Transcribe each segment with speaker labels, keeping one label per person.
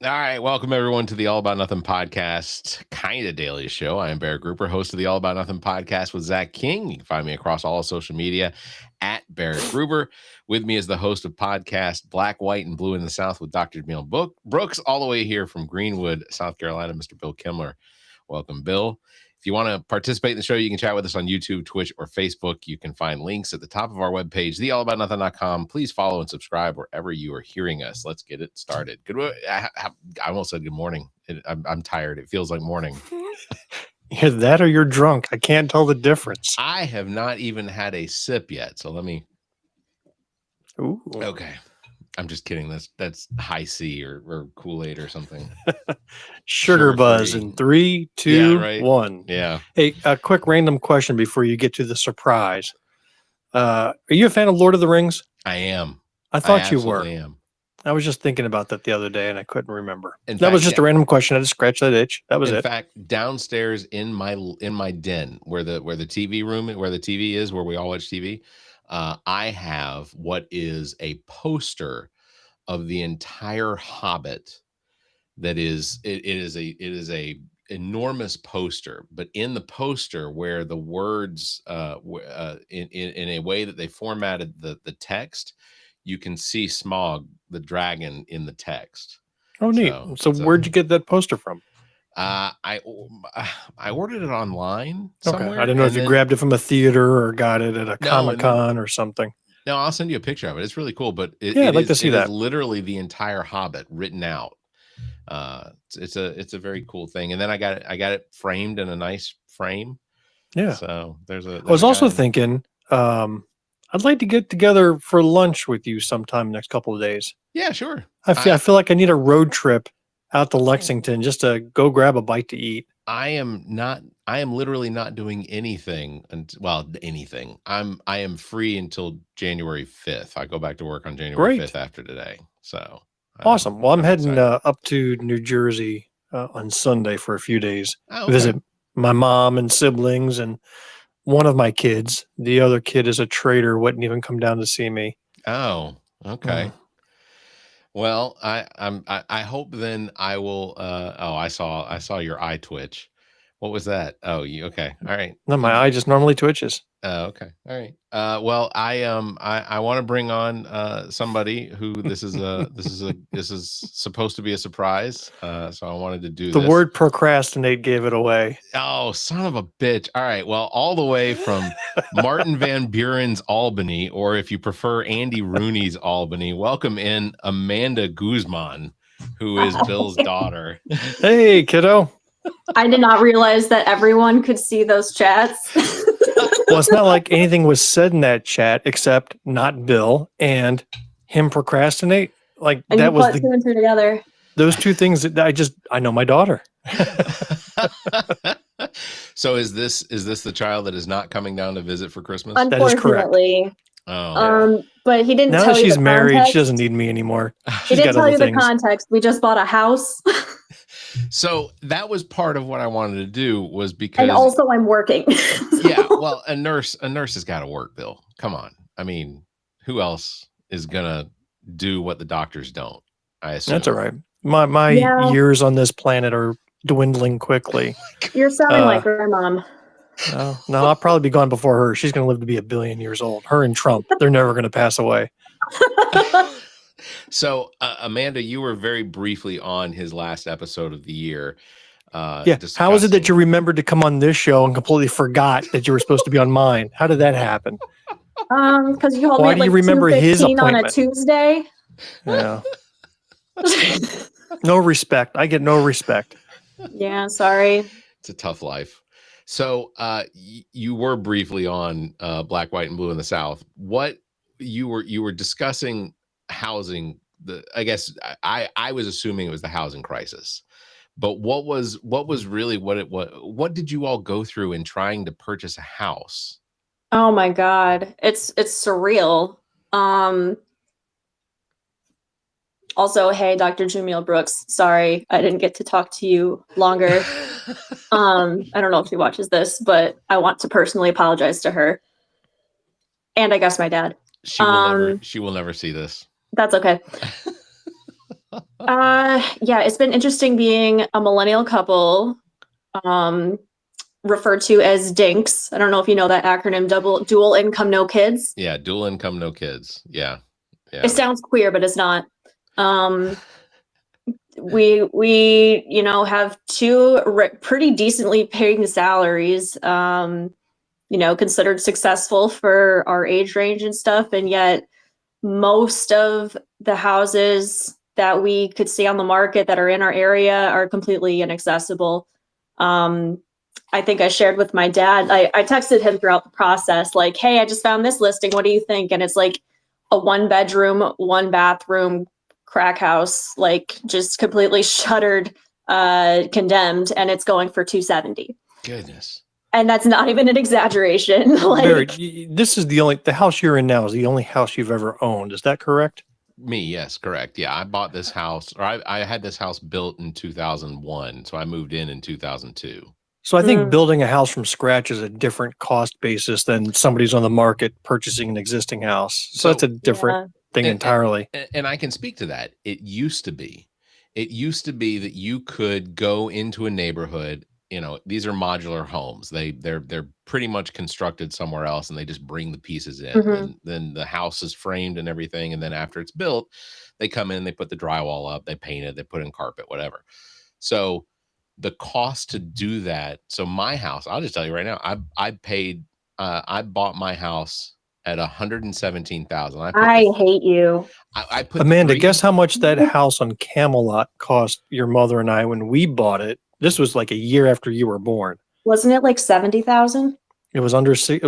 Speaker 1: All right, welcome everyone to the All About Nothing podcast, kind of daily show. I am Barrett Gruber, host of the All About Nothing podcast with Zach King. You can find me across all social media at Barrett Gruber. With me is the host of podcast Black, White, and Blue in the South with Dr. Jamil Brooks, all the way here from Greenwood, South Carolina, Mr. Bill Kimler. Welcome, Bill. If you want to participate in the show, you can chat with us on YouTube, Twitch, or Facebook. You can find links at the top of our webpage, theallaboutnothing.com. Please follow and subscribe wherever you are hearing us. Let's get it started. I almost said good morning. I'm tired. It feels like morning.
Speaker 2: Either that or you're drunk. I can't tell the difference.
Speaker 1: I have not even had a sip yet. So let me.
Speaker 2: Ooh.
Speaker 1: Okay. I'm just kidding. That's high C or Kool-Aid or something.
Speaker 2: Sugar buzz in 3, 2, 1.
Speaker 1: Yeah.
Speaker 2: Hey, a quick random question before you get to the surprise. Are you a fan of Lord of the Rings?
Speaker 1: I am.
Speaker 2: I thought you were.
Speaker 1: Am.
Speaker 2: I was just thinking about that the other day and I couldn't remember.
Speaker 1: That
Speaker 2: was just a random question. I just scratched that itch. That was it.
Speaker 1: In fact, downstairs in my den where the TV room, where the TV is, where we all watch TV, I have what is a poster of the entire Hobbit. That is, it is a enormous poster, but in the poster where the words, in a way that they formatted the text, you can see Smaug, the dragon, in the text.
Speaker 2: Oh, neat. So where'd you get that poster from?
Speaker 1: I ordered it online somewhere.
Speaker 2: Okay. I didn't know if you grabbed it from a theater or got it at a Comic-Con or something.
Speaker 1: No, I'll send you a picture of it. It's really cool, but
Speaker 2: I'd like to see that.
Speaker 1: Is literally the entire Hobbit written out. It's a very cool thing. And then I got it framed in a nice frame.
Speaker 2: Yeah.
Speaker 1: So I
Speaker 2: was also thinking, I'd like to get together for lunch with you sometime next couple of days.
Speaker 1: Yeah, sure.
Speaker 2: I feel like I need a road trip out to Lexington just to go grab a bite to eat.
Speaker 1: I am literally not doing anything. Anything. I am free until January 5th. I go back to work on January 5th after today. So
Speaker 2: awesome. Well, I'm heading up to New Jersey on Sunday for a few days. Visit my mom and siblings and one of my kids. The other kid is a traitor, wouldn't even come down to see me.
Speaker 1: Oh, okay. Well, I hope then I will. I saw your eye twitch. What was that? Oh, okay. All right.
Speaker 2: No, my eye just normally twitches.
Speaker 1: Oh, okay. All right. Well, I want to bring on somebody who this is supposed to be a surprise. So I wanted to do
Speaker 2: the word procrastinate gave it away.
Speaker 1: Oh, son of a bitch. All right. Well, all the way from Martin Van Buren's Albany, or if you prefer Andy Rooney's Albany, welcome in Amanda Guzman, who is Bill's daughter.
Speaker 2: Hey, kiddo.
Speaker 3: I did not realize that everyone could see those chats.
Speaker 2: Well, it's not like anything was said in that chat except not Bill and him procrastinate. Like
Speaker 3: and
Speaker 2: that
Speaker 3: you
Speaker 2: was
Speaker 3: put two and two together.
Speaker 2: Those two things that I know my daughter.
Speaker 1: So is this the child that is not coming down to visit for Christmas?
Speaker 2: That is correct.
Speaker 1: Oh,
Speaker 3: but he didn't
Speaker 2: now
Speaker 3: tell
Speaker 2: that
Speaker 3: you
Speaker 2: she's
Speaker 3: the
Speaker 2: married,
Speaker 3: context.
Speaker 2: she doesn't need me anymore.
Speaker 3: He didn't tell you the context. We just bought a house.
Speaker 1: So that was part of what I wanted to do was because,
Speaker 3: and also I'm working.
Speaker 1: Yeah, well, a nurse has got to work, Bill. Come on. I mean, who else is gonna do what the doctors don't? I assume.
Speaker 2: That's all right. My years on this planet are dwindling quickly.
Speaker 3: You're sounding like her mom.
Speaker 2: No, I'll probably be gone before her. She's going to live to be 1 billion years old. Her and Trump, they're never going to pass away.
Speaker 1: So, Amanda, you were very briefly on his last episode of the year.
Speaker 2: Yeah. How is it that you remembered to come on this show and completely forgot that you were supposed to be on mine? How did that happen?
Speaker 3: Because you told
Speaker 2: Why
Speaker 3: me
Speaker 2: do you remember his appointment
Speaker 3: on a Tuesday?
Speaker 2: Yeah. No respect. I get no respect.
Speaker 3: Yeah, sorry.
Speaker 1: It's a tough life. So you were briefly on Black, White, and Blue in the South. What you were discussing housing. I guess I was assuming it was the housing crisis, but what did you all go through in trying to purchase a house?
Speaker 3: Oh my God, it's surreal. Also, hey, Dr. Jamil Brooks, sorry I didn't get to talk to you longer. I don't know if she watches this, but I want to personally apologize to her. And I guess my dad.
Speaker 1: She will never see this.
Speaker 3: That's okay. Yeah, it's been interesting being a millennial couple, referred to as DINKs. I don't know if you know that acronym, dual income, no kids.
Speaker 1: Yeah, dual income, no kids. Yeah.
Speaker 3: It sounds queer, but it's not. We have two pretty decently paying salaries, considered successful for our age range and stuff, and yet most of the houses that we could see on the market that are in our area are completely inaccessible. I think I shared with my dad, I texted him throughout the process, like, hey, I just found this listing. What do you think? And it's like a 1-bedroom, 1-bathroom crack house, like just completely shuttered, condemned, and it's going for $270.
Speaker 1: Goodness.
Speaker 3: And that's not even an exaggeration.
Speaker 2: Barrett, this is the house you're in now is the only house you've ever owned. Is that correct?
Speaker 1: Me, yes, correct. Yeah, I bought this house, or I had this house built in 2001, so I moved in 2002.
Speaker 2: So I think building a house from scratch is a different cost basis than somebody's on the market purchasing an existing house. So that's a different thing entirely.
Speaker 1: And I can speak to that. It used to be that you could go into a neighborhood. These are modular homes. They're pretty much constructed somewhere else, and they just bring the pieces in. And then the house is framed and everything. And then after it's built, they come in, they put the drywall up, they paint it, they put in carpet, whatever. So the cost to do that. So my house, I'll just tell you right now, I bought my house at $117,000.
Speaker 3: I hate you.
Speaker 1: I put
Speaker 2: Amanda, guess how much that house on Camelot cost your mother and I when we bought it? This was like a year after you were born.
Speaker 3: Wasn't it like 70,000?
Speaker 2: It was under 70. It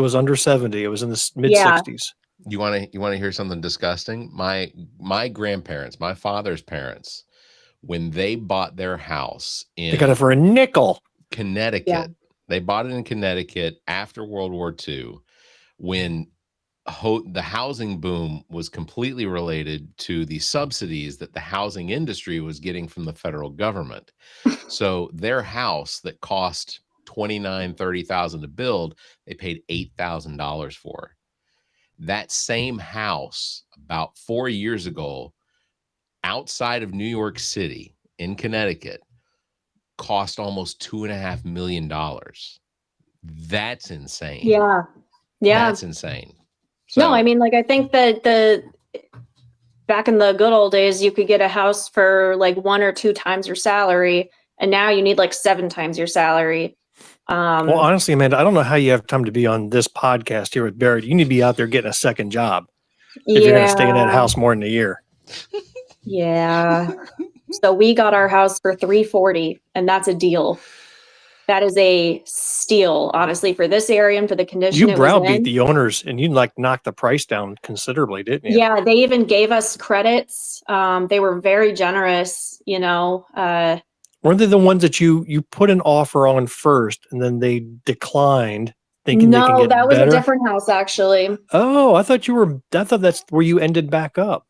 Speaker 2: was in the mid 60s.
Speaker 1: You want to hear something disgusting? My grandparents, my father's parents, when they bought their house
Speaker 2: they got it for a nickel.
Speaker 1: Connecticut. Yeah. They bought it in Connecticut after World War II, when the housing boom was completely related to the subsidies that the housing industry was getting from the federal government. So their house that cost $29,000, $30,000 to build, they paid $8,000 for. That same house about 4 years ago, outside of New York City in Connecticut, cost almost $2.5 million. That's insane.
Speaker 3: Yeah.
Speaker 1: That's insane. So,
Speaker 3: no, I mean, like, I think that back in the good old days, you could get a house for like 1 or 2 times your salary, and now you need like 7 times your salary.
Speaker 2: Well, honestly, Amanda, I don't know how you have time to be on this podcast here with Barrett. You need to be out there getting a second job if you're going to stay in that house more than a year.
Speaker 3: Yeah. So we got our house for $340, and that's a deal. That is a steal, honestly, for this area and for the condition.
Speaker 2: You browbeat the owners, and you knocked the price down considerably, didn't you?
Speaker 3: Yeah, they even gave us credits. They were very generous,
Speaker 2: Weren't they the ones that you put an offer on first, and then they declined, thinking they can get
Speaker 3: that was
Speaker 2: better?
Speaker 3: A different house, actually.
Speaker 2: Oh, I thought that's where you ended back up.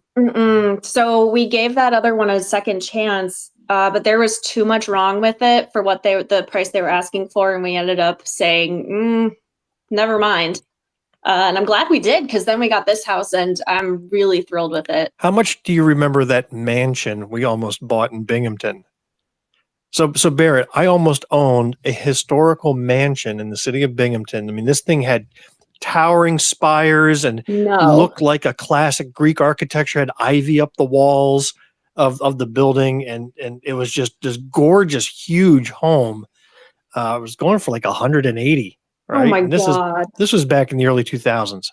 Speaker 3: So we gave that other one a second chance, but there was too much wrong with it for what the price they were asking for, and we ended up saying, never mind. And I'm glad we did, because then we got this house, and I'm really thrilled with it.
Speaker 2: How much do you remember that mansion we almost bought in Binghamton? So Barrett, I almost owned a historical mansion in the city of Binghamton. I mean, this thing had towering spires and looked like a classic Greek architecture, had ivy up the walls of the building, and it was just this gorgeous, huge home. It was going for like 180, right?
Speaker 3: Oh my
Speaker 2: God. This was back in the early 2000s.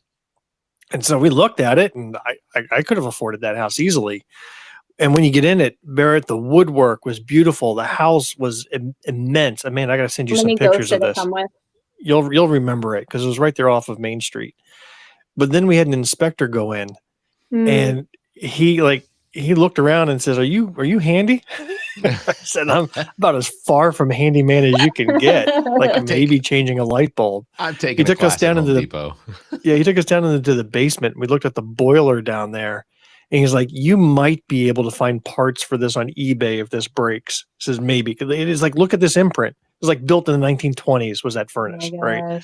Speaker 2: And so we looked at it, and I could have afforded that house easily. And when you get in it, Barrett, the woodwork was beautiful. The house was immense. I mean, I got to send you some pictures of this. You'll remember it because it was right there off of Main Street. But then we had an inspector go in, and he looked around and says, "Are you handy?" I said, "I'm about as far from handyman as you can get. Like maybe changing a light bulb."
Speaker 1: He took us down into the depot.
Speaker 2: Yeah, he took us down into the basement. We looked at the boiler down there. And he's like, "You might be able to find parts for this on eBay if this breaks." He says, "Maybe." Because it is like, look at this imprint. It was like built in the 1920s was that furnace, right?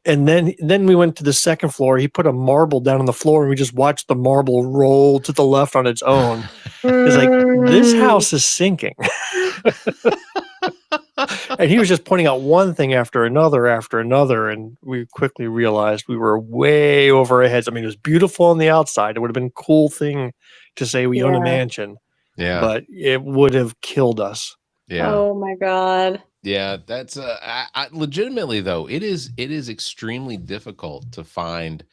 Speaker 2: And then we went to the second floor. He put a marble down on the floor, and we just watched the marble roll to the left on its own. It's like, this house is sinking. And he was just pointing out one thing after another, and we quickly realized we were way over our heads. I mean, it was beautiful on the outside. It would have been a cool thing to say we own a mansion.
Speaker 1: Yeah.
Speaker 2: But it would have killed us.
Speaker 1: Yeah.
Speaker 3: Oh my God.
Speaker 1: Yeah, that's legitimately though. It is extremely difficult to find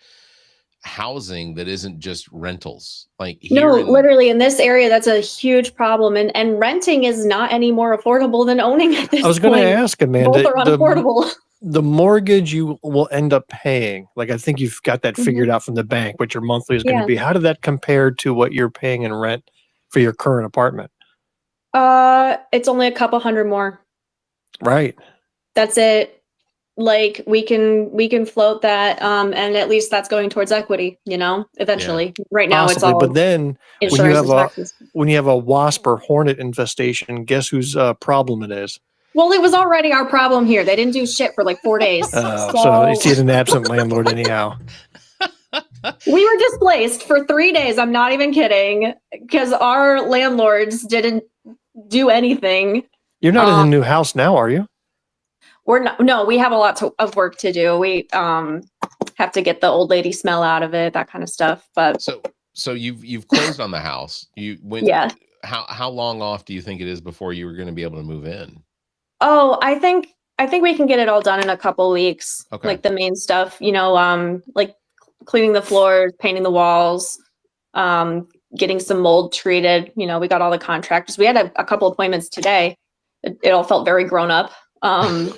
Speaker 1: housing that isn't just rentals. Like
Speaker 3: literally in this area, that's a huge problem, and renting is not any more affordable than owning at this point.
Speaker 2: I was going to ask, Amanda,
Speaker 3: both are unaffordable.
Speaker 2: The mortgage you will end up paying, like I think you've got that figured out from the bank, what your monthly is going to be. How did that compare to what you're paying in rent for your current apartment?
Speaker 3: It's only a couple hundred more.
Speaker 2: Right.
Speaker 3: That's it. Like we can float that, and at least that's going towards equity, eventually. Yeah. Right now it's all.
Speaker 2: But then when you have a wasp or hornet infestation, guess whose problem it is?
Speaker 3: Well, it was already our problem here. They didn't do shit for like 4 days.
Speaker 2: So he's an absent landlord anyhow.
Speaker 3: We were displaced for 3 days. I'm not even kidding, because our landlords didn't do anything.
Speaker 2: You're not in the new house now, are you?
Speaker 3: We're not. No, we have a lot of work to do. We have to get the old lady smell out of it, that kind of stuff. But
Speaker 1: so you've closed on the house.
Speaker 3: Yeah.
Speaker 1: How long off do you think it is before you were going to be able to move in?
Speaker 3: Oh, I think we can get it all done in a couple weeks.
Speaker 1: Okay.
Speaker 3: Like the main stuff, like cleaning the floors, painting the walls, getting some mold treated. We got all the contractors. We had a couple appointments today. It all felt very grown up. I'm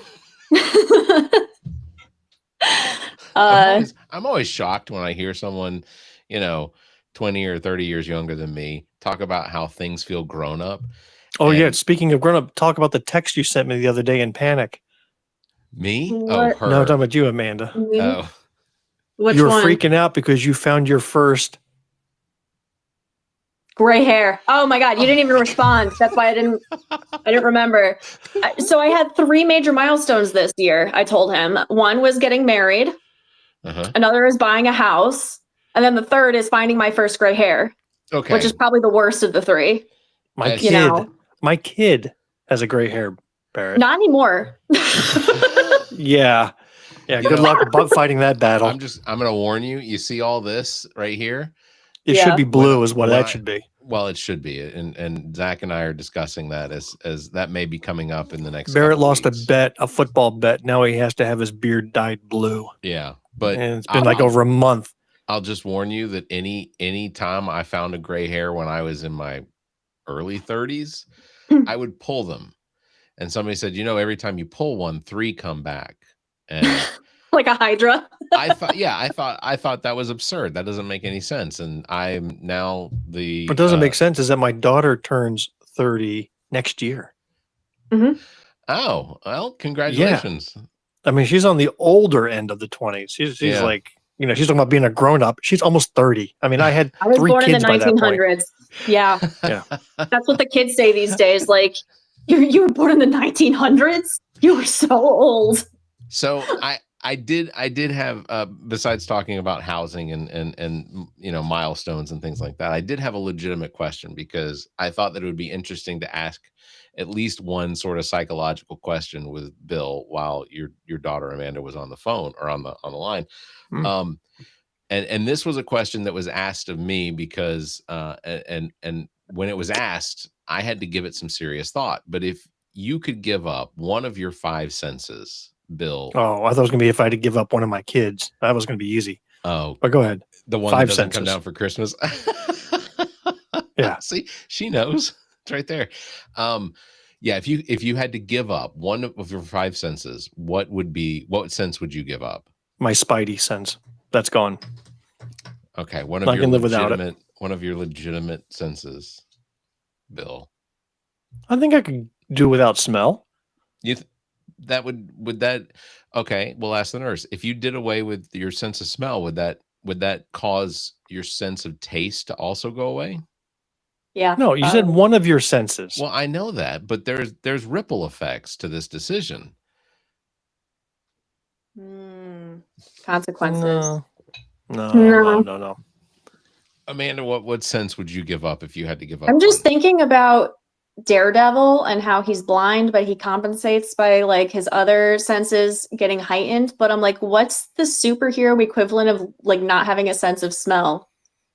Speaker 1: always shocked when I hear someone, 20 or 30 years younger than me talk about how things feel grown up.
Speaker 2: Oh, yeah. Speaking of grown up, talk about the text you sent me the other day in panic.
Speaker 1: Me?
Speaker 3: What?
Speaker 1: Oh, her.
Speaker 2: No, I'm talking about you, Amanda.
Speaker 1: Oh.
Speaker 3: Which
Speaker 2: you were
Speaker 3: one?
Speaker 2: freaking out because you found your first
Speaker 3: gray hair. Oh my God, you didn't even respond. That's why I didn't remember. So I had 3 major milestones this year, I told him. One was getting married. Another is buying a house. And then the third is finding my first gray hair.
Speaker 1: Okay.
Speaker 3: Which is probably the worst of the 3.
Speaker 2: My kid has a gray hair, Barrett.
Speaker 3: Not anymore.
Speaker 2: Yeah. Good luck fighting that battle.
Speaker 1: I'm going to warn you. You see all this right here?
Speaker 2: It should be blue is what that should be.
Speaker 1: Well, it should be. And Zach and I are discussing that as that may be coming up in the next
Speaker 2: Barrett lost
Speaker 1: weeks.
Speaker 2: a football bet. Now he has to have his beard dyed blue.
Speaker 1: Yeah. But
Speaker 2: and it's been over a month.
Speaker 1: I'll just warn you that any time I found a gray hair when I was in my early 30s, I would pull them. And somebody said, every time you pull one, 3 come back. And
Speaker 3: like a hydra.
Speaker 1: I thought that was absurd. That doesn't make any sense. And I'm now
Speaker 2: what doesn't make sense is that my daughter turns 30 next year.
Speaker 3: Mm-hmm.
Speaker 1: Oh, well, congratulations.
Speaker 2: Yeah. I mean, she's on the older end of the 20s. She's like, she's talking about being a grown up. She's almost 30. I mean, I was 3
Speaker 3: born
Speaker 2: kids
Speaker 3: in the 1900s. Yeah. That's what the kids say these days. Like, you were born in the 1900s? You were so old.
Speaker 1: So I did have besides talking about housing and milestones and things like that, I did have a legitimate question because I thought that it would be interesting to ask at least one sort of psychological question with Bill while your daughter Amanda was on the phone or on the line. And this was a question that was asked of me because and when it was asked, I had to give it some serious thought. But if you could give up one of your 5 senses, Bill.
Speaker 2: Oh, I thought it was going to be if I had to give up one of my kids. That was going to be easy.
Speaker 1: Oh.
Speaker 2: But go ahead.
Speaker 1: The one
Speaker 2: 5
Speaker 1: that doesn't
Speaker 2: senses.
Speaker 1: come down for Christmas.
Speaker 2: Yeah.
Speaker 1: See, she knows. It's right there. Yeah, if you had to give up one of your 5 senses, what sense would you give up?
Speaker 2: My spidey sense. That's gone.
Speaker 1: Okay,
Speaker 2: I can live without it.
Speaker 1: One of your legitimate senses, Bill.
Speaker 2: I think I could do without smell.
Speaker 1: Would that okay, we'll ask the nurse. If you did away with your sense of smell, would that cause your sense of taste to also go away?
Speaker 3: Yeah.
Speaker 2: No, you said one of your senses.
Speaker 1: Well, I know that, but there's ripple effects to this decision.
Speaker 3: consequences.
Speaker 2: No.
Speaker 1: Amanda, what sense would you give up if you had to give up?
Speaker 3: I'm just thinking about Daredevil and how he's blind, but he compensates by like his other senses getting heightened. But I'm like, what's the superhero equivalent of like not having a sense of smell?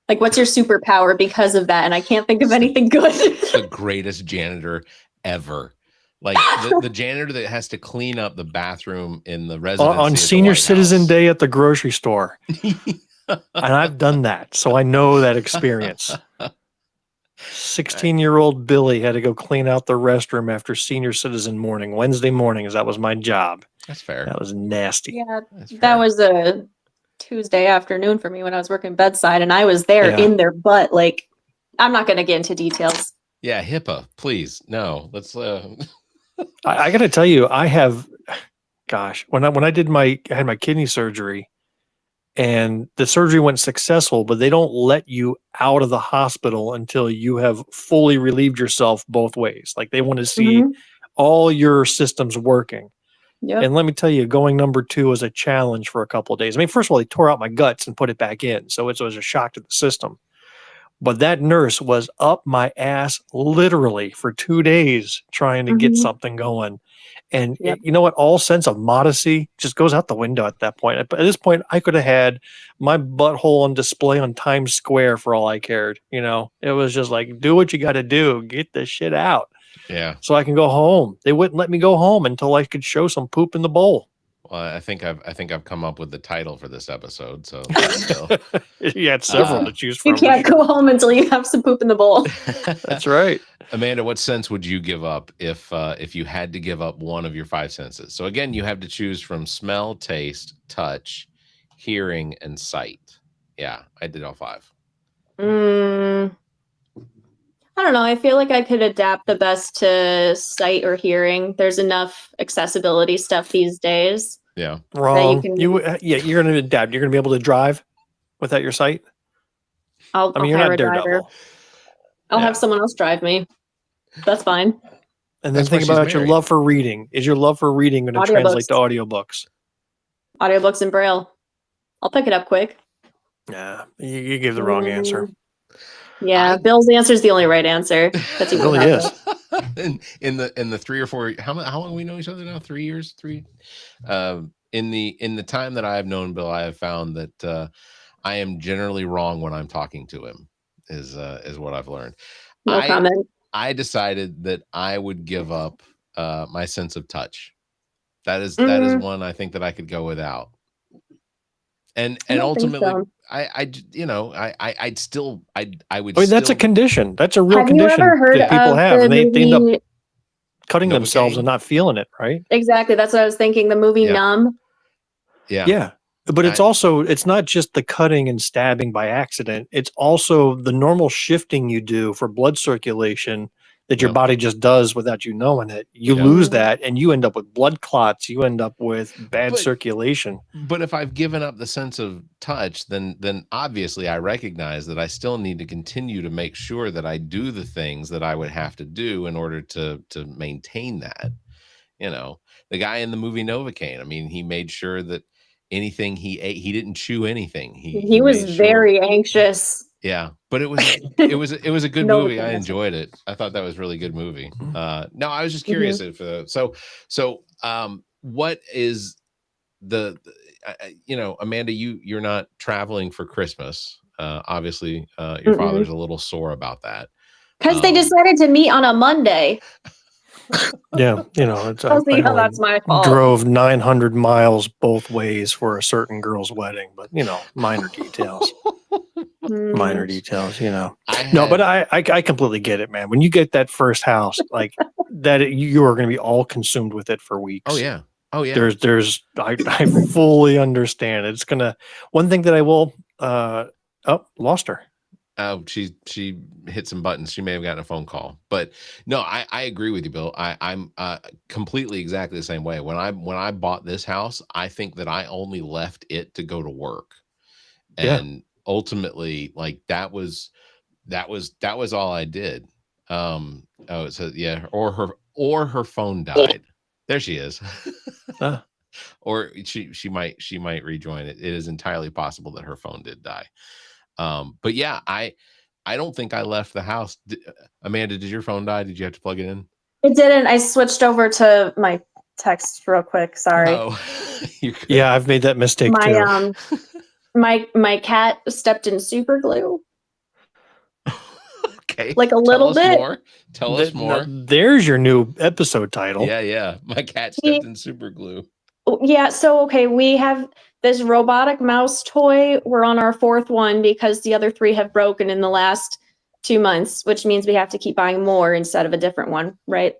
Speaker 3: Like, what's your superpower because of that? And I can't think of anything good.
Speaker 1: The greatest janitor ever. Like the janitor that has to clean up the bathroom in the residency
Speaker 2: on Senior Citizen Day at the grocery store. And I've done that, so I know that experience. 16-year-old Billy had to go clean out the restroom after Senior Citizen morning, Wednesday mornings. That was my job.
Speaker 1: That's fair.
Speaker 2: That was nasty.
Speaker 3: Yeah, that was a Tuesday afternoon for me when I was working bedside, and I was there in their butt. Like, I'm not going to get into details.
Speaker 1: Yeah, HIPAA, please. No, let's.
Speaker 2: I got to tell you, I have, gosh, when I had my kidney surgery, and the surgery went successful, but they don't let you out of the hospital until you have fully relieved yourself both ways. Like they want to see all your systems working. Yep. And let me tell you, going number 2 was a challenge for a couple of days. I mean, first of all, they tore out my guts and put it back in. So it was a shock to the system. But that nurse was up my ass literally for 2 days trying to get something going. And you know what? All sense of modesty just goes out the window at that point. At this point, I could have had my butthole on display on Times Square for all I cared. You know, it was just like, do what you got to do. Get this shit out.
Speaker 1: Yeah.
Speaker 2: So I can go home. They wouldn't let me go home until I could show some poop in the bowl.
Speaker 1: Well, I think I've come up with the title for this episode. So
Speaker 2: you had several to choose from.
Speaker 3: You can't go home until you have some poop in the bowl.
Speaker 2: That's right.
Speaker 1: Amanda, what sense would you give up if you had to give up one of your 5 senses? So again, you have to choose from smell, taste, touch, hearing, and sight. Yeah, I did all 5.
Speaker 3: I don't know. I feel like I could adapt the best to sight or hearing. There's enough accessibility stuff these days.
Speaker 1: Yeah.
Speaker 2: Wrong. You're going to adapt. You're going to be able to drive without your sight.
Speaker 3: You're not Daredevil. I'll have someone else drive me. That's fine.
Speaker 2: And then think about your love for reading. Is your love for reading going to translate to audiobooks? Audiobooks
Speaker 3: in Braille. I'll pick it up quick.
Speaker 2: Yeah, you give the wrong answer.
Speaker 3: Yeah, Bill's answer is the only right answer.
Speaker 2: That's it really is.
Speaker 1: in the 3 or 4, how long we know each other now? 3 years. In the time that I have known Bill, I have found that I am generally wrong when I'm talking to him. Is what I've learned.
Speaker 3: No comment.
Speaker 1: I decided that I would give up my sense of touch. That is one I think that I could go without. And ultimately, I'd still. That's
Speaker 2: a condition. That's a real condition that people have, and they end up cutting themselves and not feeling it. Right?
Speaker 3: Exactly. That's what I was thinking. The movie Numb.
Speaker 2: Yeah. But it's not just the cutting and stabbing by accident. It's also the normal shifting you do for blood circulation that your body just does without you knowing it. You lose that and you end up with blood clots. You end up with bad circulation.
Speaker 1: But if I've given up the sense of touch, then obviously I recognize that I still need to continue to make sure that I do the things that I would have to do in order to maintain that. You know, the guy in the movie Novocaine, I mean, he made sure that anything he ate, he didn't chew anything.
Speaker 3: He was very anxious.
Speaker 1: Yeah, but it was a good movie. I enjoyed it. I thought that was a really good movie. No, I was just curious if what is Amanda, you're not traveling for Christmas. Obviously, your father's a little sore about that
Speaker 3: because they decided to meet on a Monday.
Speaker 2: Yeah, it's
Speaker 3: that's my fault.
Speaker 2: Drove 900 miles both ways for a certain girl's wedding, but minor details. Minor details, but I completely get it, man. When you get that first house, like that, you are going to be all consumed with it for weeks.
Speaker 1: Oh yeah.
Speaker 2: I fully understand. It's gonna. One thing that I will. Lost her.
Speaker 1: Oh, she hit some buttons. She may have gotten a phone call, but no, I agree with you, Bill. I'm completely exactly the same way. When I bought this house, I think that I only left it to go to work, and ultimately, like that was all I did. Or her phone died. There she is. Or she might rejoin it. It is entirely possible that her phone did die. But yeah, I don't think I left the house. Amanda, did your phone die? Did you have to plug it in?
Speaker 3: It didn't. I switched over to my text real quick. Sorry.
Speaker 1: Oh,
Speaker 2: yeah, I've made that mistake too.
Speaker 3: My cat stepped in super glue.
Speaker 1: Okay.
Speaker 3: Like a little bit.
Speaker 1: Tell us more.
Speaker 2: There's your new episode title.
Speaker 1: Yeah. My cat stepped in super glue.
Speaker 3: Yeah. So, okay, we have this robotic mouse toy. We're on our 4th one because the other 3 have broken in the last 2 months, which means we have to keep buying more instead of a different one. Right.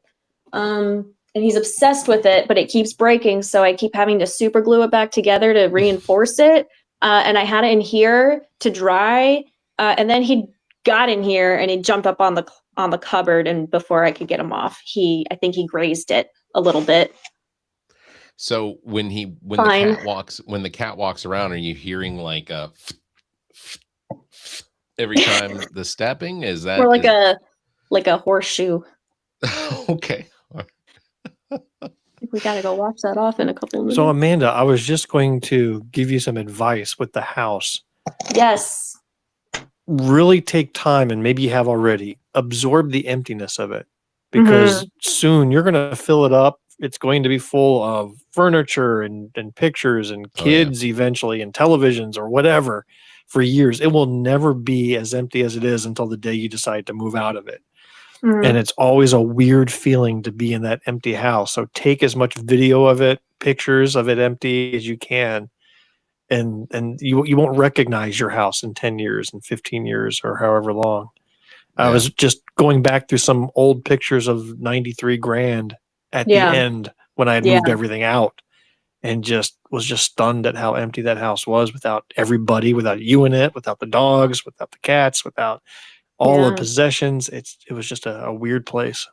Speaker 3: And he's obsessed with it, but it keeps breaking. So I keep having to super glue it back together to reinforce it. And I had it in here to dry. And then he got in here and he jumped up on the cupboard. And before I could get him off, I think he grazed it a little bit.
Speaker 1: So when the cat walks around, are you hearing like a every time the stepping? Is that
Speaker 3: or like a horseshoe?
Speaker 1: Okay.
Speaker 3: We got to go wash that off in a couple of minutes.
Speaker 2: So Amanda, I was just going to give you some advice with the house.
Speaker 3: Yes.
Speaker 2: Really take time, and maybe you have already, absorb the emptiness of it, because soon you're going to fill it up. It's going to be full of furniture and pictures and kids eventually, and televisions or whatever for years. It will never be as empty as it is until the day you decide to move out of it. And it's always a weird feeling to be in that empty house. So take as much video of it, pictures of it empty as you can. And you won't recognize your house in 10 years and 15 years or however long. I was just going back through some old pictures of 93 grand at the end when I had moved everything out, and was just stunned at how empty that house was without everybody, without you in it, without the dogs, without the cats, without all the possessions. It was just a weird place.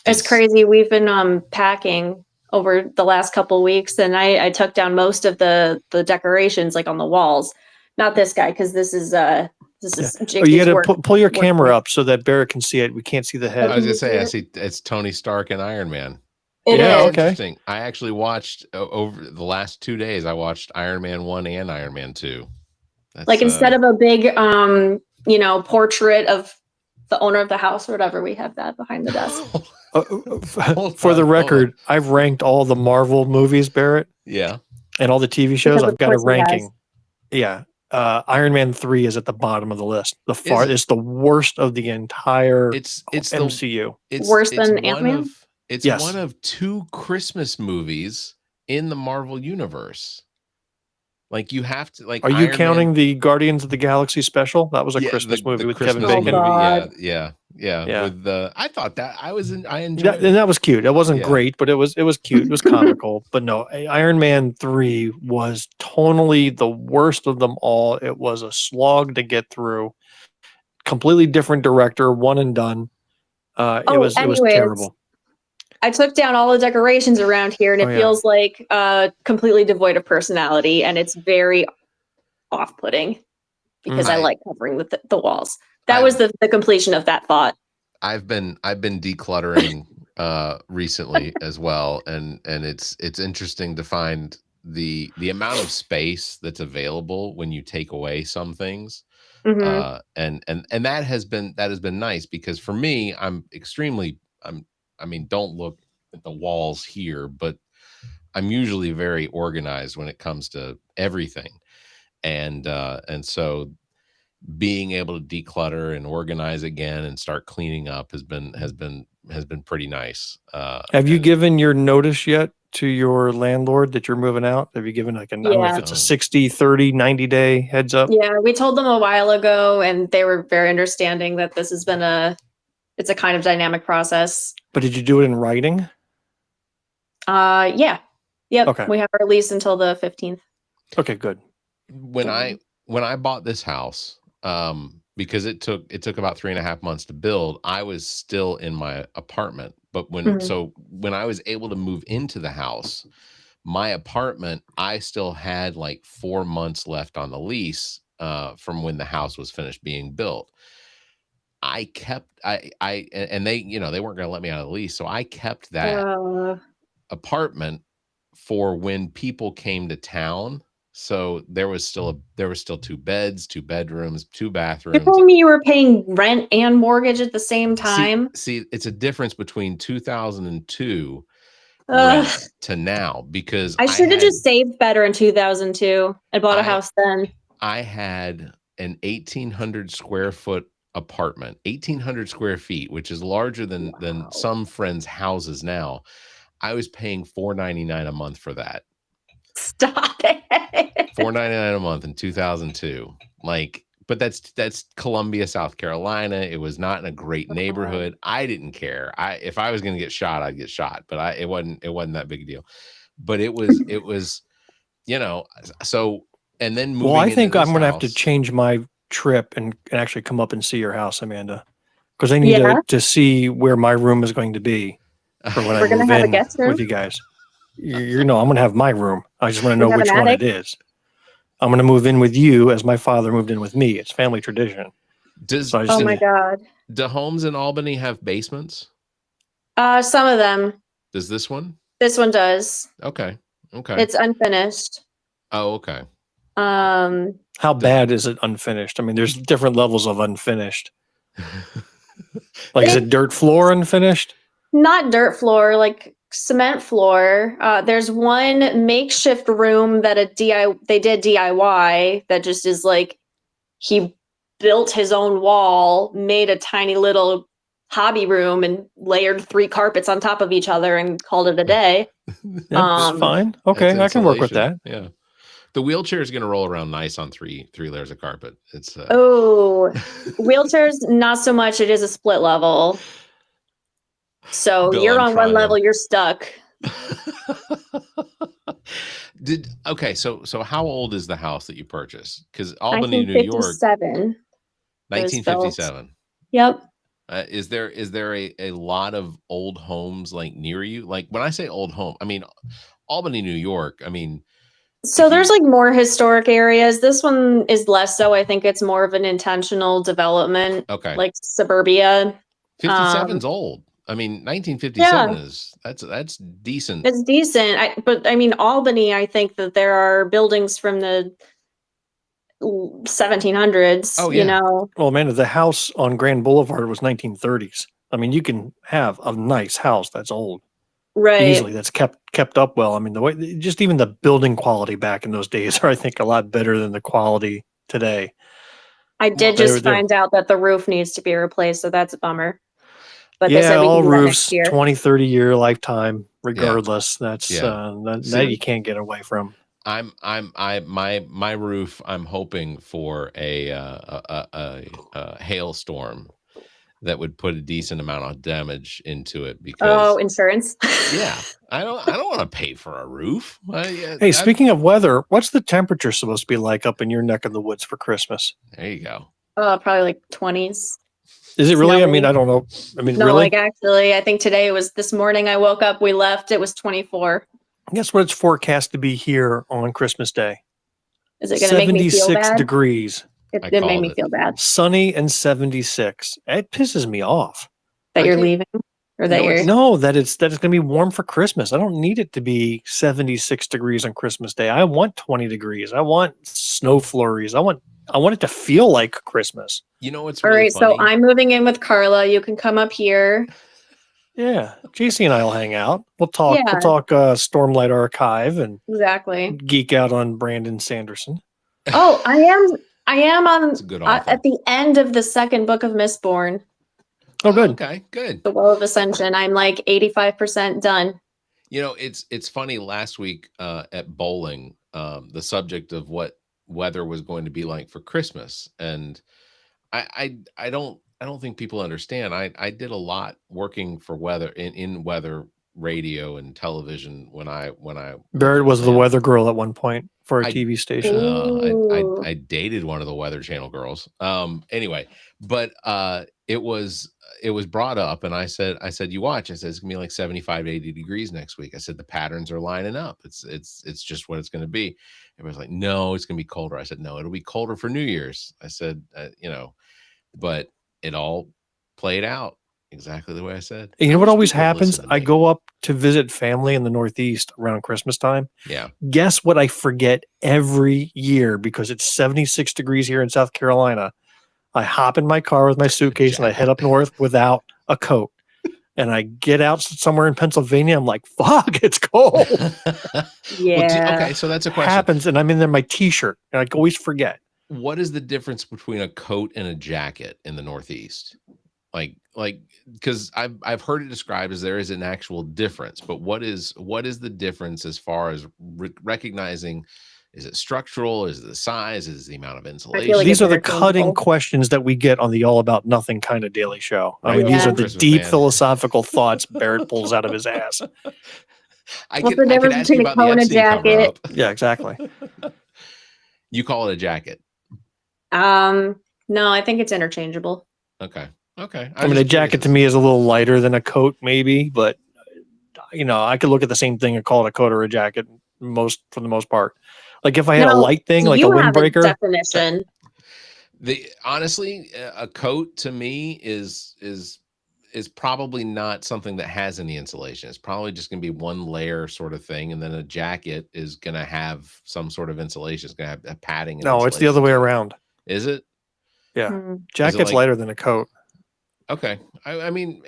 Speaker 3: It's crazy. We've been packing over the last couple of weeks, and I took down most of the decorations like on the walls. Not this guy, because this is
Speaker 2: you got to pull your camera up so that Barrett can see it. We can't see the head.
Speaker 1: I was gonna say, I see it's Tony Stark and Iron Man.
Speaker 3: Okay.
Speaker 1: Interesting. I actually watched over the last 2 days. I watched Iron Man 1 and Iron Man 2.
Speaker 3: That's, instead of a big portrait of the owner of the house or whatever, we have that behind the desk.
Speaker 2: For the record, I've ranked all the Marvel movies, Barrett.
Speaker 1: Yeah.
Speaker 2: And all the TV shows. I've got a ranking. Yeah. Iron Man 3 is at the bottom of the list. It's the worst of the entire MCU.
Speaker 3: Worse than Ant-Man?
Speaker 1: It's one of 2 Christmas movies in the Marvel universe. Like, you have to
Speaker 2: Are you counting the Guardians of the Galaxy special? That was a Christmas movie with Kevin Bacon.
Speaker 1: Yeah. With I thought that I enjoyed it.
Speaker 2: And that was cute. It wasn't great, but it was cute. It was comical. But no, Iron Man 3 was tonally the worst of them all. It was a slog to get through. Completely different director, one and done. It was terrible.
Speaker 3: I took down all the decorations around here, and it feels like completely devoid of personality, and it's very off-putting because I like covering the walls. That was the completion of that thought.
Speaker 1: I've been decluttering recently as well, and it's interesting to find the amount of space that's available when you take away some things. And that has been nice, because for me, don't look at the walls here, but I'm usually very organized when it comes to everything. And so being able to declutter and organize again and start cleaning up has been pretty nice.
Speaker 2: Have you given your notice yet to your landlord that you're moving out? Have you given I don't know if it's a 60, 30, 90-day heads up?
Speaker 3: Yeah, we told them a while ago, and they were very understanding that this has been it's a kind of dynamic process.
Speaker 2: But did you do it in writing?
Speaker 3: Yeah. Yep.
Speaker 2: Okay.
Speaker 3: We have our lease until the 15th.
Speaker 2: Okay, good.
Speaker 1: When I bought this house, because it took about 3.5 months to build, I was still in my apartment. But when I was able to move into the house, my apartment, I still had like 4 months left on the lease from when the house was finished being built. And they, they weren't going to let me out of the lease. So I kept that apartment for when people came to town. So there was still 2 beds, 2 bedrooms, 2 bathrooms.
Speaker 3: You told me you were paying rent and mortgage at the same time.
Speaker 1: See, it's a difference between 2002 rent to now, because
Speaker 3: I should have just saved better in 2002 and bought a house then.
Speaker 1: I had an 1,800 square foot apartment, 1,800 square feet, which is larger than some friends' houses now. I was paying $4.99 a month for that.
Speaker 3: Stop it.
Speaker 1: $4.99 a month in 2002. Like, but that's Columbia, South Carolina. It was not in a great neighborhood. I didn't care. If I was going to get shot, I'd get shot. But it wasn't that big a deal. But it was, you know. So, and then moving.
Speaker 2: Well, I think I'm going to have to change my trip and actually come up and see your house, Amanda, because I need to see where my room is going to be for when I move in with you guys. You know, I'm going to have my room. I just want to know which one it is. I'm going to move in with you as my father moved in with me. It's family tradition.
Speaker 3: Oh my God.
Speaker 1: Do homes in Albany have basements?
Speaker 3: Some of them.
Speaker 1: Does this one?
Speaker 3: This one does.
Speaker 1: Okay. Okay.
Speaker 3: It's unfinished.
Speaker 1: Oh, okay.
Speaker 2: How bad is it unfinished? I mean, there's different levels of unfinished. Like, is it dirt floor unfinished?
Speaker 3: Not dirt floor, like cement floor. There's one makeshift room that they did DIY that just is like, he built his own wall, made a tiny little hobby room and layered 3 carpets on top of each other and called it a day.
Speaker 2: That's fine. Okay, I can work with that.
Speaker 1: Yeah. The wheelchair is going to roll around nice on three layers of carpet. It's
Speaker 3: wheelchairs, not so much. It is a split level. So
Speaker 1: Bill,
Speaker 3: you're on one level, you're stuck.
Speaker 1: So how old is the house that you purchased? Because Albany, New York, 1957.
Speaker 3: Yep.
Speaker 1: Is there a lot of old homes like near you? Like, when I say old home, I mean Albany, New York. I mean,
Speaker 3: so there's like more historic areas. This one is less so. I think it's more of an intentional development.
Speaker 1: Okay.
Speaker 3: Like suburbia.
Speaker 1: 57's old. I mean, 1957 is that's decent.
Speaker 3: It's decent. But I mean, Albany, I think that there are buildings from the 1700s.
Speaker 1: Oh, yeah.
Speaker 3: You know.
Speaker 2: Well, Amanda, the house on Grand Boulevard was 1930s. I mean, you can have a nice house that's old.
Speaker 3: Right.
Speaker 2: Easily, that's kept up well. I mean, the way, just even the building quality back in those days are, I think, a lot better than the quality today.
Speaker 3: I did just find out that the roof needs to be replaced, so that's a bummer. But
Speaker 2: yeah, all roofs, 20, 30-year lifetime, regardless. That's that you can't get away from.
Speaker 1: My roof, I'm hoping for a hailstorm that would put a decent amount of damage into it, because
Speaker 3: insurance.
Speaker 1: Yeah, I don't want to pay for a roof.
Speaker 2: Hey, speaking of weather, what's the temperature supposed to be like up in your neck of the woods for Christmas?
Speaker 1: There you go.
Speaker 3: Probably like 20s.
Speaker 2: Is it really? I mean, I don't know. I mean,
Speaker 3: no,
Speaker 2: really?
Speaker 3: Like, actually, I think today was this morning. I woke up, we left, it was 24.
Speaker 2: Guess what it's forecast to be here on Christmas Day?
Speaker 3: Is it going to make me feel bad?
Speaker 2: 76 degrees.
Speaker 3: It made me feel bad.
Speaker 2: Sunny and 76. It pisses me off.
Speaker 3: That you're leaving? Or that you're...
Speaker 2: No, that it's going to be warm for Christmas. I don't need it to be 76 degrees on Christmas Day. I want 20 degrees. I want snow flurries. I want it to feel like Christmas.
Speaker 1: You know what's really funny?
Speaker 3: So I'm moving in with Carla. You can come up here.
Speaker 2: Yeah, JC and I will hang out. We'll talk. Yeah. We'll talk Stormlight Archive and geek out on Brandon Sanderson.
Speaker 3: Oh, I am on at the end of the second book of Mistborn.
Speaker 2: Oh, good.
Speaker 1: Okay, good.
Speaker 3: The Well of Ascension. I'm like 85% done.
Speaker 1: You know, it's funny. Last week at bowling, the subject of what weather was going to be like for Christmas, and I don't think people understand. I did a lot working for weather in weather radio and television when I
Speaker 2: Barrett was the weather girl at one point for a TV station.
Speaker 1: I dated one of the Weather Channel girls. Anyway, but it was brought up, and I said, you watch. I said, it's gonna be like 75 to 80 degrees next week. I said, the patterns are lining up. It's just what it's gonna be. Everybody's like, no, it's gonna be colder. I said, no, it'll be colder for New Year's. I said, but it all played out. exactly the way I said.
Speaker 2: And you know what always happens?
Speaker 1: Listen
Speaker 2: I go up to visit family in the Northeast around Christmas time.
Speaker 1: Yeah.
Speaker 2: Guess what I forget every year because it's 76 degrees here in South Carolina. I hop in my car with my suitcase and I head up north without a coat. And I get out somewhere in Pennsylvania. I'm like, fuck, it's cold.
Speaker 3: Yeah.
Speaker 1: Well, okay, so that's a question.
Speaker 2: Happens, and I'm in there my T-shirt, and I always forget.
Speaker 1: What is the difference between a coat and a jacket in the Northeast? Like, because I've heard it described as there is an actual difference, but what is the difference as far as recognizing? Is it structural? Is it the size? Is it the amount of insulation?
Speaker 3: like
Speaker 2: these are the cutting questions that we get on the All About Nothing kind of daily show. I mean, these are the
Speaker 1: Christmas,
Speaker 2: deep
Speaker 1: man.
Speaker 2: philosophical thoughts Barrett pulls out of his ass.
Speaker 3: What's the difference between a coat and a jacket?
Speaker 2: Yeah, exactly.
Speaker 1: You call it a jacket.
Speaker 3: No, I think it's interchangeable.
Speaker 1: Okay.
Speaker 2: I mean, a jacket to me is a little lighter than a coat, maybe, but I could look at the same thing and call it a coat or a jacket for the most part. Like if I had a light thing, like a windbreaker.
Speaker 3: Definition.
Speaker 1: Honestly, a coat to me is probably not something that has any insulation. It's probably just going to be one layer sort of thing, and then a jacket is going to have some sort of insulation. It's going to have a padding.
Speaker 2: No, it's the other way around.
Speaker 1: Is it?
Speaker 2: Yeah, jacket's lighter than a coat.
Speaker 1: Okay, I mean,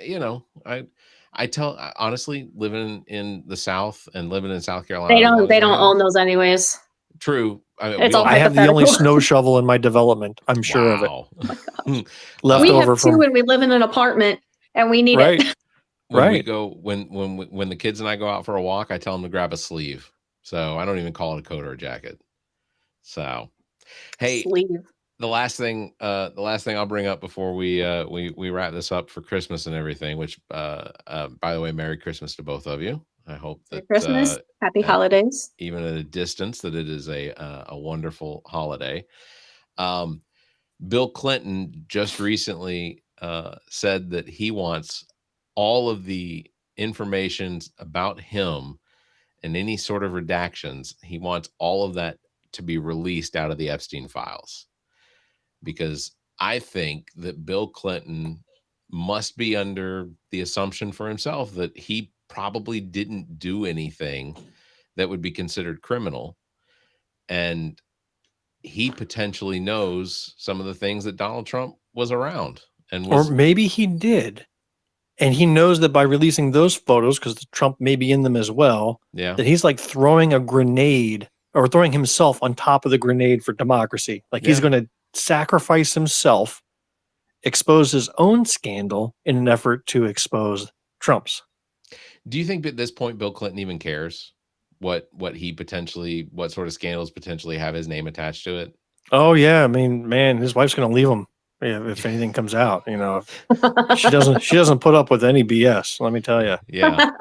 Speaker 1: I tell honestly, living in the South and living in South Carolina,
Speaker 3: they don't own those anyways.
Speaker 1: True. I mean,
Speaker 3: I
Speaker 2: have the only snow shovel in my development. I'm sure of it.
Speaker 3: Oh my gosh. We have two when we live in an apartment and we need it.
Speaker 1: When we go when the kids and I go out for a walk, I tell them to grab a sleeve. So I don't even call it a coat or a jacket. So, hey,
Speaker 3: sleeve.
Speaker 1: The last thing I'll bring up before we wrap this up for Christmas and everything, which by the way, Merry Christmas to both of you. I hope that
Speaker 3: Merry Christmas, Happy Holidays.
Speaker 1: Even at a distance, that it is a wonderful holiday. Bill Clinton just recently said that he wants all of the information about him and any sort of redactions. He wants all of that to be released out of the Epstein files. Because I think that Bill Clinton must be under the assumption for himself that he probably didn't do anything that would be considered criminal. And he potentially knows some of the things that Donald Trump was around. Or
Speaker 2: maybe he did. And he knows that by releasing those photos, because Trump may be in them as well, that he's like throwing a grenade or throwing himself on top of the grenade for democracy. Like he's going to sacrifice himself, expose his own scandal in an effort to expose Trump's.
Speaker 1: Do you think at this point Bill Clinton even cares what sort of scandals potentially have his name attached to it?
Speaker 2: Oh yeah, I mean, man, his wife's going to leave him if anything comes out. If she doesn't put up with any BS. Let me tell you.
Speaker 1: Yeah.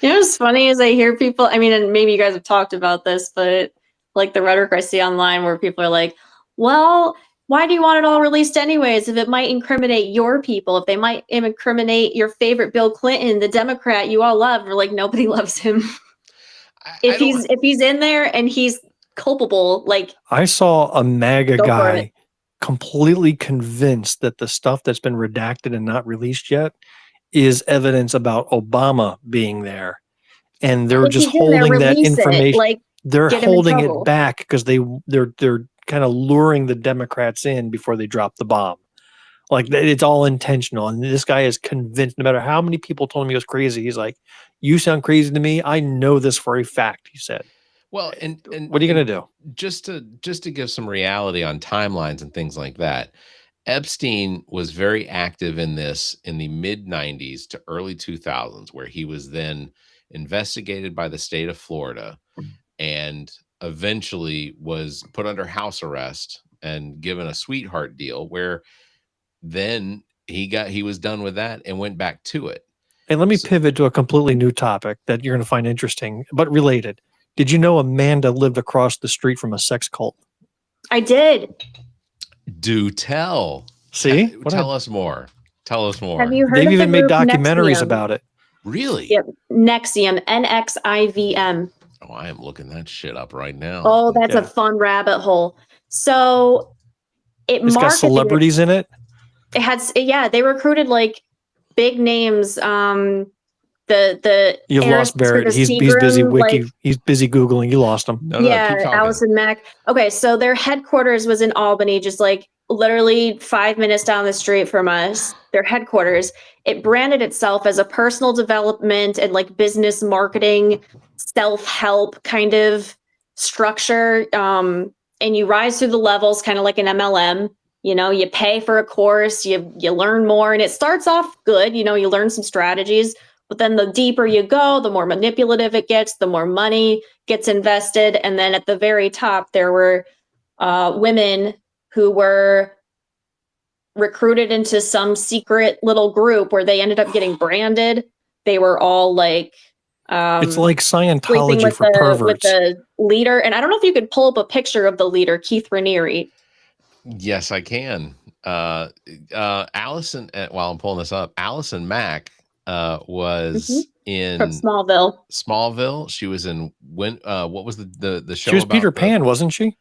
Speaker 3: What's funny is I hear people. I mean, and maybe you guys have talked about this, but like the rhetoric I see online where people are like, well, why do you want it all released anyways? If it might incriminate your people, if they might incriminate your favorite Bill Clinton, the Democrat you all love, or like nobody loves him. If he's in there and he's culpable, like
Speaker 2: I saw a MAGA guy completely convinced that the stuff that's been redacted and not released yet is evidence about Obama being there. And they're just holding that information. They're holding it back because they're kind of luring the Democrats in before they drop the bomb. Like it's all intentional. And this guy is convinced, no matter how many people told him he was crazy, he's like, you sound crazy to me. I know this for a fact, he said.
Speaker 1: Well, and
Speaker 2: what are you going to do?
Speaker 1: Just to give some reality on timelines and things like that. Epstein was very active in this in the mid 90s to early 2000s, where he was then investigated by the state of Florida and eventually was put under house arrest and given a sweetheart deal, where then he was done with that and went back to it.
Speaker 2: And let me pivot to a completely new topic that you're going to find interesting, but related. Did you know Amanda lived across the street from a sex cult?
Speaker 3: I did.
Speaker 1: Do tell.
Speaker 2: See?
Speaker 1: Tell us more. Tell us more.
Speaker 3: Have you heard
Speaker 2: They've
Speaker 3: of
Speaker 2: even made documentaries
Speaker 3: Nexium?
Speaker 2: about it.
Speaker 1: Really?
Speaker 3: Yep. Nexium, NXIVM.
Speaker 1: Oh, I am looking that shit up right now.
Speaker 3: Oh, that's a fun rabbit hole. So
Speaker 2: it's got celebrities in it.
Speaker 3: they recruited like big names.
Speaker 2: You've lost Barrett. He's busy he's busy Googling. You lost him.
Speaker 1: No,
Speaker 3: yeah,
Speaker 1: keep talking.
Speaker 3: Allison Mack. Okay, so their headquarters was in Albany, just like literally 5 minutes down the street from us. Their headquarters. It branded itself as a personal development and like business marketing, self-help kind of structure. And you rise through the levels, kind of like an MLM. You know, you pay for a course, you learn more, and it starts off good. You know, you learn some strategies. But then the deeper you go, the more manipulative it gets, the more money gets invested. And then at the very top, there were women who were recruited into some secret little group where they ended up getting branded. They were all like...
Speaker 2: it's like Scientology for perverts.
Speaker 3: With the leader. And I don't know if you could pull up a picture of the leader, Keith Raniere.
Speaker 1: Yes, I can. Allison, while I'm pulling this up, Allison Mack was in
Speaker 3: from Smallville.
Speaker 1: She was in what was the show?
Speaker 2: She was Peter Pan, wasn't she?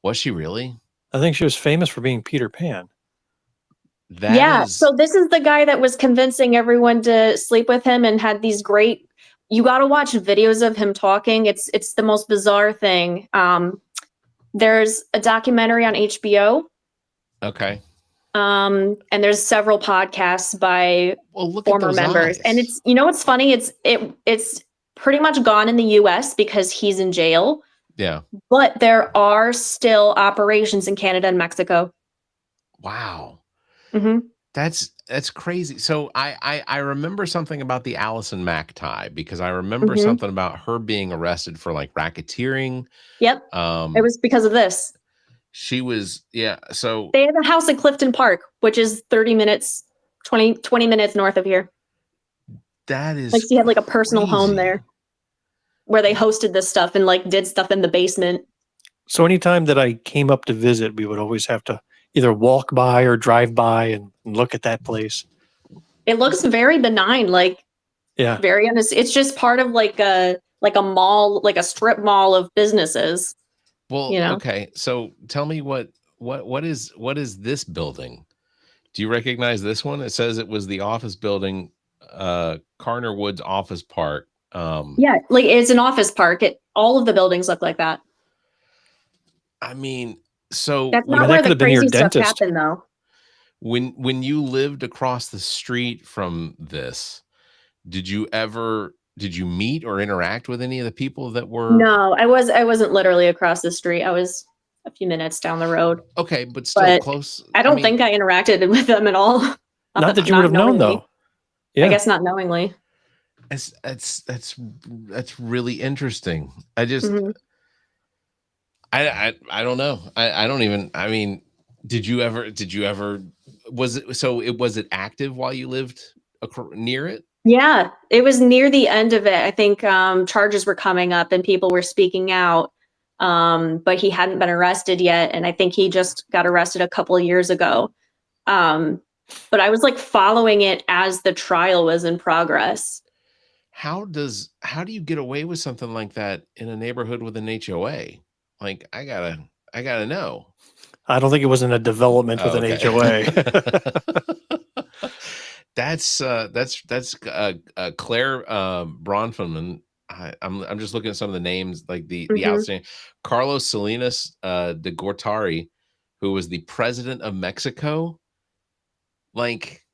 Speaker 1: Was she really?
Speaker 2: I think she was famous for being Peter Pan.
Speaker 3: So this is the guy that was convincing everyone to sleep with him and had these great. You got to watch videos of him talking. It's the most bizarre thing. There's a documentary on HBO.
Speaker 1: Okay.
Speaker 3: And there's several podcasts by former members. And it's, you know, what's funny? It's pretty much gone in the US because he's in jail.
Speaker 1: Yeah.
Speaker 3: But there are still operations in Canada and Mexico.
Speaker 1: Wow.
Speaker 3: Mm-hmm.
Speaker 1: That's crazy. So I remember something about the Allison Mack tie because I remember something about her being arrested for like racketeering.
Speaker 3: Yep. It was because of this.
Speaker 1: She was, so
Speaker 3: they have a house in Clifton Park, which is 20 minutes north of here.
Speaker 1: That is
Speaker 3: like she had like a personal home there where they hosted this stuff and like did stuff in the basement.
Speaker 2: So anytime that I came up to visit, we would always have to either walk by or drive by and look at that place.
Speaker 3: It looks very benign, like very honest. It's just part of like a mall, like a strip mall of businesses.
Speaker 1: Well, okay. So tell me what is this building? Do you recognize this one? It says it was the office building, Carner Woods Office Park.
Speaker 3: Yeah, like it's an office park. All of the buildings look like that.
Speaker 1: I mean, so
Speaker 3: that's not where the crazy stuff happened, though.
Speaker 1: When you lived across the street from this, did you meet or interact with any of the people that were?
Speaker 3: No, I wasn't literally across the street. I was a few minutes down the road.
Speaker 1: Okay, but still close.
Speaker 3: I don't think I interacted with them at all.
Speaker 2: Not that you would have known, though.
Speaker 3: Yeah. I guess not knowingly.
Speaker 1: That's really interesting. I just I don't know. I don't even. I mean, did you ever? Was it active while you lived near it?
Speaker 3: Yeah, it was near the end of it. I think charges were coming up and people were speaking out, but he hadn't been arrested yet. And I think he just got arrested a couple of years ago. But I was like following it as the trial was in progress.
Speaker 1: How do you get away with something like that in a neighborhood with an HOA? Like, I gotta know.
Speaker 2: I don't think it was in a development with an HOA.
Speaker 1: That's Claire Bronfman. I'm just looking at some of the names, like the outstanding Carlos Salinas de Gortari, who was the president of Mexico. Like,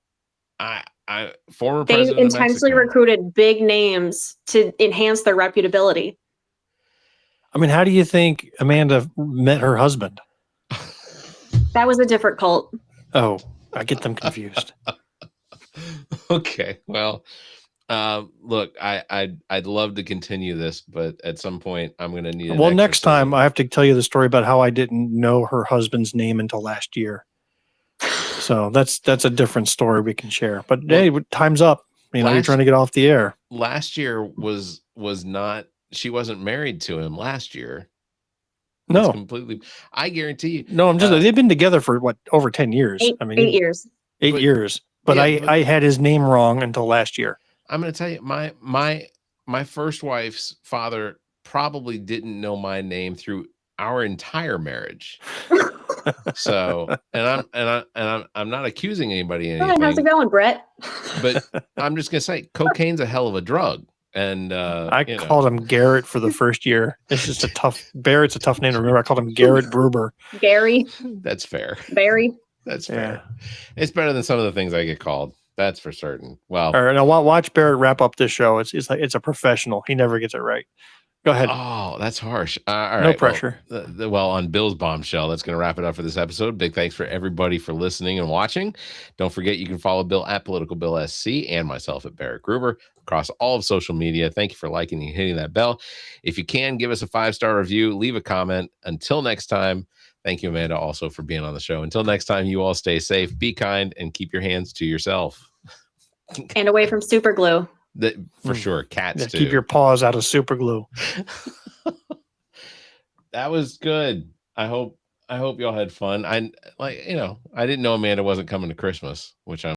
Speaker 1: former president.
Speaker 3: They intentionally recruited big names to enhance their reputability.
Speaker 2: I mean, how do you think Amanda met her husband?
Speaker 3: That was a different cult.
Speaker 2: Oh, I get them confused.
Speaker 1: Okay, well, look, I'd love to continue this, but at some point I'm going to need.
Speaker 2: Well, next time I have to tell you the story about how I didn't know her husband's name until last year. So that's a different story we can share. But hey, time's up. You're trying to get off the air.
Speaker 1: Last year was not. She wasn't married to him last year.
Speaker 2: No,
Speaker 1: completely. I guarantee you.
Speaker 2: No, I'm just. They've been together for over 10 years.
Speaker 3: 8 years.
Speaker 2: 8 years. But I had his name wrong until last year.
Speaker 1: I'm going to tell you, my first wife's father probably didn't know my name through our entire marriage. So, I'm not accusing anybody of anything.
Speaker 3: Hi, how's it going, Brett?
Speaker 1: But I'm just gonna say, cocaine's a hell of a drug. And
Speaker 2: I called him Garrett for the first year. It's just Barrett's a tough name to remember. I called him Garrett Gruber.
Speaker 3: Gary.
Speaker 1: That's fair.
Speaker 3: Barry.
Speaker 1: That's fair. It's better than some of the things I get called. That's for certain. Well,
Speaker 2: all right, now watch Barrett wrap up this show. It's like it's a professional. He never gets it right. Go ahead.
Speaker 1: Oh, that's harsh. All right.
Speaker 2: No pressure.
Speaker 1: Well, on Bill's bombshell, that's going to wrap it up for this episode. Big thanks for everybody for listening and watching. Don't forget, you can follow Bill at PoliticalBillSC and myself at Barrett Gruber across all of social media. Thank you for liking and hitting that bell. If you can, give us a 5-star review, leave a comment. Until next time, thank you, Amanda, also for being on the show. Until next time, you all stay safe, be kind, and keep your hands to yourself.
Speaker 3: And away from super glue.
Speaker 1: For sure. Cats too.
Speaker 2: Keep your paws out of super glue.
Speaker 1: That was good. I hope y'all had fun. I didn't know Amanda wasn't coming to Christmas, which I'm